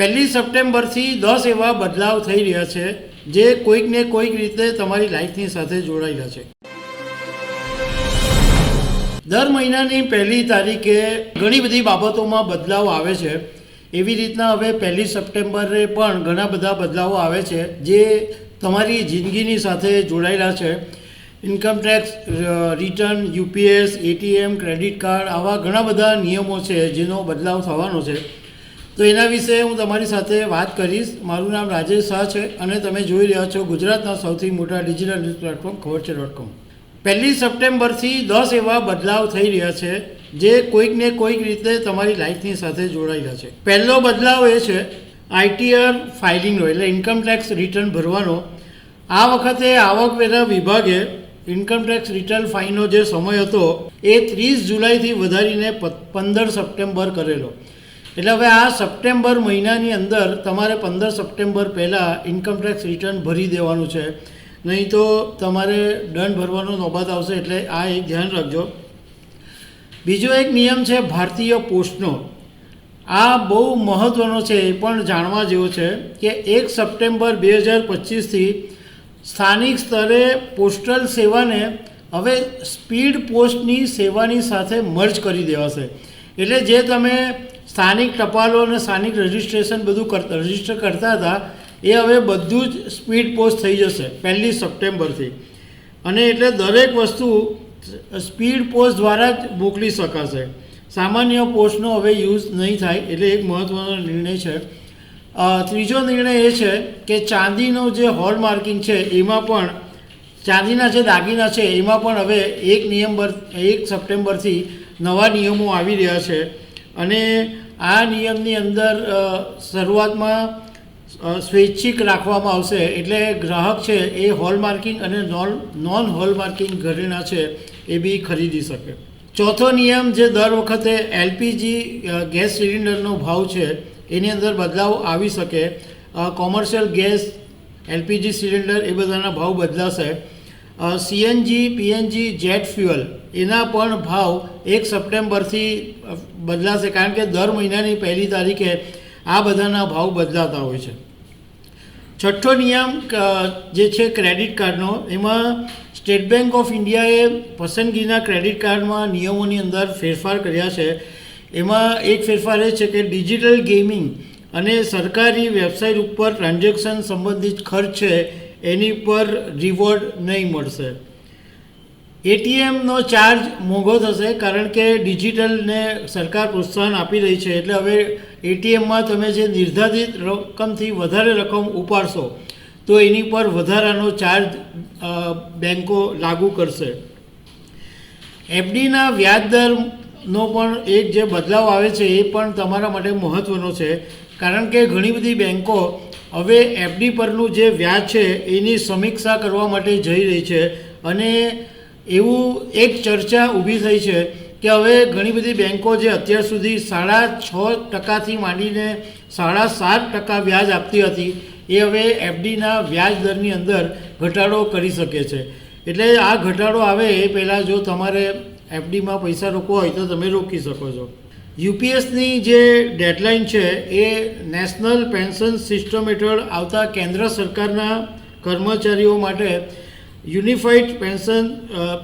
1 સપ્ટેમ્બરથી 10 એવા બદલાવ થઈ રહ્યા છે જે કોઈક ને કોઈક રીતે તમારી લાઈફની સાથે જોડાયેલા છે. દર મહિનાની 1લી તારીખે ઘણી બધી બાબતોમાં બદલાવ આવે છે. એવી રીતના હવે 1 સપ્ટેમ્બરે પણ ઘણા બધા બદલાવો આવે છે જે તમારી જિંદગીની સાથે જોડાયેલા છે. Income tax return, UPS, ATM, credit card, આવા ઘણા બધા નિયમો છે જેનો બદલાવ થવાનો છે. તો એના વિશે હું તમારી સાથે વાત કરીશ. મારું નામ રાજેશ શાહ છે અને તમે જોઈ રહ્યા છો ગુજરાતના સૌથી મોટા ડિજિટલ ન્યૂઝ પ્લેટફોર્મ ખબરછે.com. 1 સપ્ટેમ્બરથી 10 એવા બદલાવ થઈ રહ્યા છે જે કોઈક ને કોઈક રીતે તમારી લાઈફની સાથે જોડાયેલા છે. પહેલો બદલાવ એ છે આઈટીઆર ફાઇલિંગનો, એટલે ઇન્કમટેક્સ રિટર્ન ભરવાનો. આ વખતે આવકવેરા વિભાગે ઇન્કમટેક્સ રિટર્ન ફાઇલનો જે સમય હતો એ 30 જુલાઈથી વધારીને 15 સપ્ટેમ્બર કરેલો. એટલે હવે આ સપ્ટેમ્બર મહિનાની અંદર તમારે 15 સપ્ટેમ્બર પહેલાં ઇન્કમટેક્સ રિટર્ન ભરી દેવાનું છે, નહીં તો તમારે દંડ ભરવાનો નોબત આવશે. એટલે આ એક ધ્યાન રાખજો. બીજો એક નિયમ છે ભારતીય પોસ્ટનો. આ બહુ મહત્ત્વનો છે, એ પણ જાણવા જેવો છે કે 1 સપ્ટેમ્બર 2025થી સ્થાનિક સ્તરે પોસ્ટલ સેવાને હવે સ્પીડ પોસ્ટની સેવાની સાથે મર્જ કરી દેવાશે. એટલે જે તમે સ્થાનિક ટપાલો અને સ્થાનિક રજિસ્ટ્રેશન બધું રજિસ્ટર કરતા હતા એ હવે બધું જ સ્પીડ પોસ્ટ થઈ જશે 1 સપ્ટેમ્બરથી. અને એટલે દરેક વસ્તુ સ્પીડ પોસ્ટ દ્વારા જ મોકલી શકાશે. સામાન્ય પોસ્ટનો હવે યુઝ નહીં થાય, એટલે એક મહત્ત્વનો નિર્ણય છે. ત્રીજો નિર્ણય એ છે કે ચાંદીનો જે હોલમાર્કિંગ છે એમાં પણ, ચાંદીના જે દાગીના છે એમાં પણ હવે 1 સપ્ટેમ્બરથી નવા નિયમો આવી રહ્યા છે. અને આ નિયમની અંદર શરૂઆતમાં સ્વૈચ્છિક રાખવામાં આવશે. એટલે ગ્રાહક છે એ હોલમાર્કિંગ અને નોન હોલમાર્કિંગ ઘરેણાં છે એ બી ખરીદી શકે. ચોથો નિયમ જે દર વખતે એલપીજી ગેસ સિલિન્ડરનો ભાવ છે એની અંદર બદલાવ આવી શકે. કોમર્શિયલ ગેસ, એલપીજી સિલિન્ડર એ બધાના ભાવ બદલાશે. સીએનજી, પીએનજી, જેટ ફ્યુઅલ એના પણ ભાવ 1 સપ્ટેમ્બરથી બદલાશે, કારણ કે દર મહિનાની 1લી તારીખે આ બધાના ભાવ બદલાતા હોય છે. છઠ્ઠો નિયમ જે છે ક્રેડિટ કાર્ડનો, એમાં સ્ટેટ બેંક ઓફ ઇન્ડિયાએ પસંદગીના ક્રેડિટ કાર્ડમાં નિયમોની અંદર ફેરફાર કર્યા છે. એમાં એક ફેરફાર એ છે કે ડિજિટલ ગેમિંગ અને સરકારી વેબસાઇટ ઉપર ટ્રાન્ઝેક્શન સંબંધિત ખર્ચ છે એની પર રિવોર્ડ નહીં મળશે. એટીએમનો ચાર્જ મોંઘો થશે, કારણ કે ડિજિટલને સરકાર પ્રોત્સાહન આપી રહી છે. એટલે હવે એટીએમમાં તમે જે નિર્ધારિત રકમથી વધારે રકમ ઉપાડશો તો એની પર વધારાનો ચાર્જ બેન્કો લાગુ કરશે. એફડીના વ્યાજ દરનો પણ એક જે બદલાવ આવે છે એ પણ તમારા માટે મહત્ત્વનો છે, કારણ કે ઘણી બધી બેન્કો હવે એફડી પરનું જે વ્યાજ છે એની સમીક્ષા કરવા માટે જઈ રહી છે. અને એવું એક ચર્ચા ઊભી થઈ છે કે હવે ઘણી બધી બેન્કો જે અત્યાર સુધી 6.5% માંડીને 7.5% વ્યાજ આપતી હતી એ હવે એફડીના વ્યાજ દરની અંદર ઘટાડો કરી શકે છે. એટલે આ ઘટાડો આવે એ પહેલાં જો તમારે એફડીમાં પૈસા રોકવા હોય તો તમે રોકી શકો છો. યુપીએસની જે ડેડલાઇન છે એ નેશનલ પેન્શન સિસ્ટમ હેઠળ આવતા કેન્દ્ર સરકારના કર્મચારીઓ માટે યુનિફાઈડ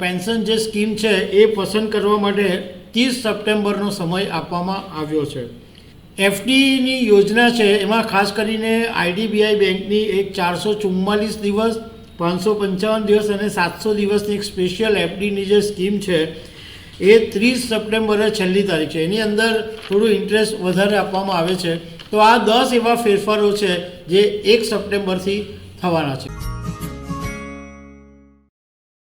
પેન્શન જે સ્કીમ છે એ પસંદ કરવા માટે 30 સપ્ટેમ્બરનો સમય આપવામાં આવ્યો છે. એફડીની યોજના છે એમાં ખાસ કરીને આઈડીબીઆઈ બેંકની એક 444 દિવસ, 555 દિવસ અને 700 દિવસની એક સ્પેશિયલ એફડીની જે સ્કીમ છે એ 30 સપ્ટેમ્બરે છેલ્લી તારીખ છે. એની અંદર થોડું ઇન્ટરેસ્ટ વધારે આપવામાં આવે છે. તો આ 10 એવા ફેરફારો છે જે 1 સપ્ટેમ્બરથી થવાના છે.